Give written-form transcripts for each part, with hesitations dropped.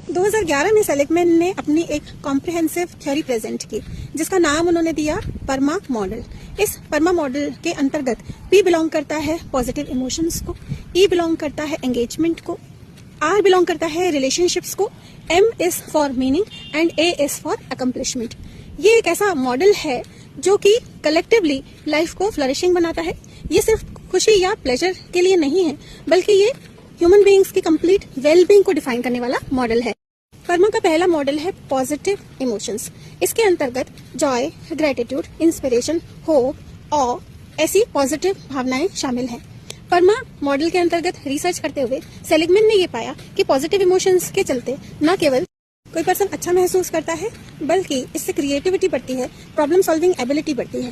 2011 में सेलिगमैन ने अपनी एक कॉम्प्रिहेंसिव थ्योरी प्रेजेंट की जिसका नाम उन्होंने दिया परमा मॉडल। इस परमा मॉडल के अंतर्गत P बिलोंग करता है पॉजिटिव इमोशंस को, E बिलोंग करता है एंगेजमेंट को, R बिलोंग करता है रिलेशनशिप्स को, M is for meaning and A is for accomplishment. ये एक ऐसा मॉडल है जो कि कलेक्टिवली लाइफ को फ्लरिशिंग बनाता है। ये सिर्फ खुशी या प्लेजर के लिए नहीं है, बल्कि ये ह्यूमन बीइंग्स की कंप्लीट वेल बीइंग को डिफाइन करने वाला मॉडल है। परमा का पहला मॉडल है पॉजिटिव इमोशंस। इसके अंतर्गत जॉय, ग्रेटिट्यूड, इंस्पिरेशन, होप, ऑ ऐसी पॉजिटिव भावनाएं शामिल हैं। परमा मॉडल के अंतर्गत रिसर्च करते हुए सेलिगमैन ने ये पाया कि पॉजिटिव इमोशंस के चलते न केवल कोई पर्सन अच्छा महसूस करता है, बल्कि इससे क्रिएटिविटी बढ़ती है, प्रॉब्लम सॉल्विंग एबिलिटी बढ़ती है।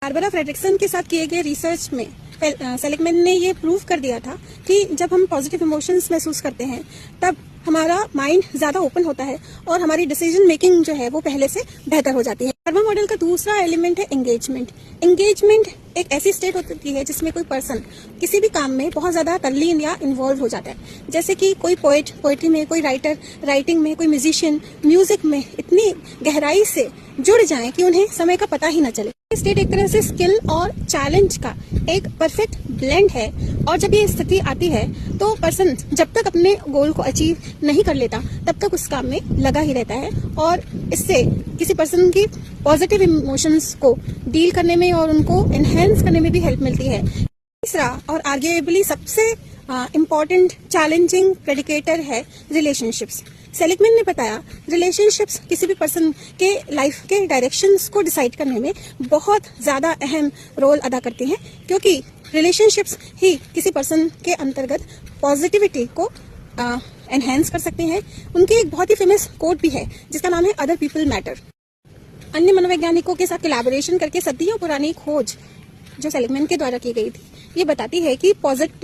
बारबरा फ्रेडरिक्सन के साथ किए गए रिसर्च में सेलिगमैन ने ये प्रूव कर दिया था कि जब हम पॉजिटिव इमोशंस महसूस करते हैं तब हमारा माइंड ज्यादा ओपन होता है और हमारी डिसीजन मेकिंग जो है वो पहले से बेहतर हो जाती है। परमा मॉडल का दूसरा एलिमेंट है एंगेजमेंट। एंगेजमेंट एक ऐसी स्टेट होती है जिसमें कोई पर्सन किसी भी काम में बहुत ज्यादा तल्लीन या इन्वॉल्व हो जाता है। जैसे कि कोई पोएट पोएट्री में, कोई राइटर राइटिंग में, कोई म्यूजिशियन म्यूजिक में इतनी गहराई से जुड़ जाए कि उन्हें समय का पता ही न चले। स्टेट एक तरह से स्किल और चैलेंज का एक परफेक्ट ब्लेंड है, और जब ये स्थिति आती है तो पर्सन जब तक अपने गोल को अचीव नहीं कर लेता तब तक उस काम में लगा ही रहता है, और इससे किसी पर्सन की पॉजिटिव इमोशंस को डील करने में और उनको एनहेंस करने में भी हेल्प मिलती है। तीसरा और आर्ग्यूएबली सबसे इम्पोर्टेंट चैलेंजिंग प्रेडिकेटर है रिलेशनशिप्स। सेलिगमैन ने बताया रिलेशनशिप्स किसी भी पर्सन के लाइफ के डायरेक्शंस को डिसाइड करने में बहुत ज्यादा अहम रोल अदा करती हैं, क्योंकि रिलेशनशिप्स ही किसी पर्सन के अंतर्गत पॉजिटिविटी को एनहेंस कर सकते हैं। उनकी एक बहुत ही फेमस कोट भी है जिसका नाम है अदर पीपल मैटर। अन्य मनोवैज्ञानिकों के साथ कोलैबोरेशन करके सदियों पुरानी खोज जो सेलिगमैन के द्वारा की गई थी ये बताती है कि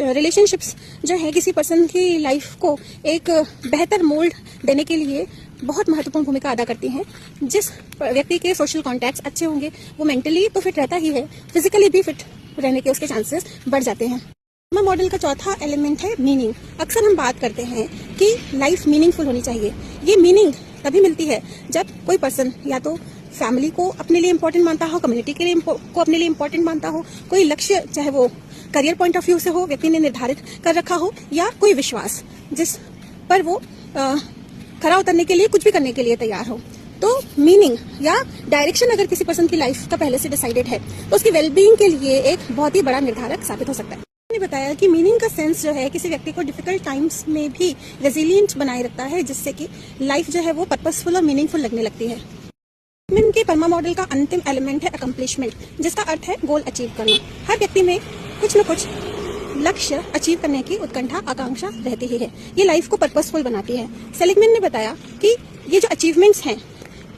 रिलेशनशिप्स जो है किसी पर्सन की लाइफ को एक बेहतर मोल्ड देने के लिए बहुत महत्वपूर्ण भूमिका अदा करती हैं। जिस व्यक्ति के सोशल कॉन्टैक्ट्स अच्छे होंगे वो मेंटली तो फिट रहता ही है, फिजिकली भी फिट रहने के उसके चांसेस बढ़ जाते हैं। परमा मॉडल का चौथा एलिमेंट है मीनिंग। अक्सर हम बात करते हैं कि लाइफ मीनिंगफुल होनी चाहिए। ये मीनिंग तभी मिलती है जब कोई पर्सन या तो फैमिली को अपने लिए इम्पोर्टेंट मानता हो, कम्युनिटी के लिए को अपने लिए इम्पोर्टेंट मानता हो, कोई लक्ष्य चाहे वो करियर पॉइंट ऑफ व्यू से हो, व्यक्ति ने निर्धारित कर रखा हो, या कोई विश्वास जिस पर वो खरा उतरने के लिए कुछ भी करने के लिए तैयार हो। तो मीनिंग या डायरेक्शन अगर किसी पर्सन की लाइफ का पहले से डिसाइडेड है तो उसकी वेलबींग के लिए एक बहुत ही बड़ा निर्धारक साबित हो सकता है। मैंने बताया कि मीनिंग का सेंस जो है किसी व्यक्ति को डिफिकल्ट टाइम्स में भी रेजिलिएंट बनाए रखता है, जिससे कि लाइफ जो है वो पर्पसफुल और मीनिंगफुल लगने लगती है। के परमा मॉडल का अंतिम एलिमेंट है अकम्प्लिशमेंट, जिसका अर्थ है गोल अचीव करना। हर व्यक्ति में कुछ न कुछ लक्ष्य अचीव करने की उत्कंठा, आकांक्षा रहती ही है। ये लाइफ को पर्पसफुल बनाती है। सेलिगमैन ने बताया कि ये जो अचीवमेंट्स हैं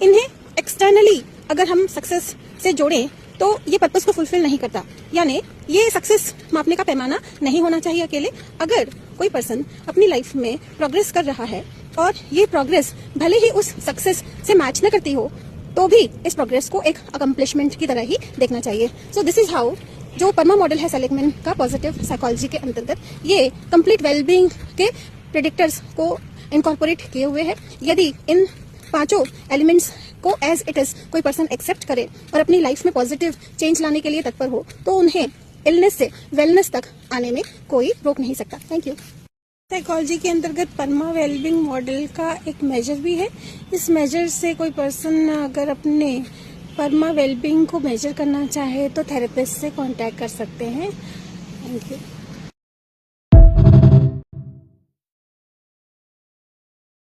इन्हें एक्सटर्नली अगर हम सक्सेस से जोड़ें तो ये पर्पस को फुलफिल नहीं करता, यानी ये सक्सेस मापने का पैमाना नहीं होना चाहिए अकेले। अगर कोई पर्सन अपनी लाइफ में प्रोग्रेस कर रहा है और ये प्रोग्रेस भले ही उस सक्सेस से मैच न करती हो तो भी इस प्रोग्रेस को एक अकम्प्लिशमेंट की तरह ही देखना चाहिए। सो दिस इज हाउ जो परमा मॉडल है सेलिगमैन का पॉजिटिव साइकोलॉजी के अंतर्गत ये कंप्लीट वेलबींग के प्रेडिक्टर्स को इनकॉर्पोरेट किए हुए है। यदि इन पांचों एलिमेंट्स को एज इट इज कोई पर्सन एक्सेप्ट करे और अपनी लाइफ में पॉजिटिव चेंज लाने के लिए तत्पर हो तो उन्हें इलनेस से वेलनेस तक आने में कोई रोक नहीं सकता। Thank you. साइकोलॉजी के अंतर्गत परमा वेलबींग मॉडल का एक मेजर भी है। इस मेजर से कोई पर्सन अगर अपने परमा वेलबींग को मेजर करना चाहे तो थेरेपिस्ट से कांटेक्ट कर सकते हैं। Thank you.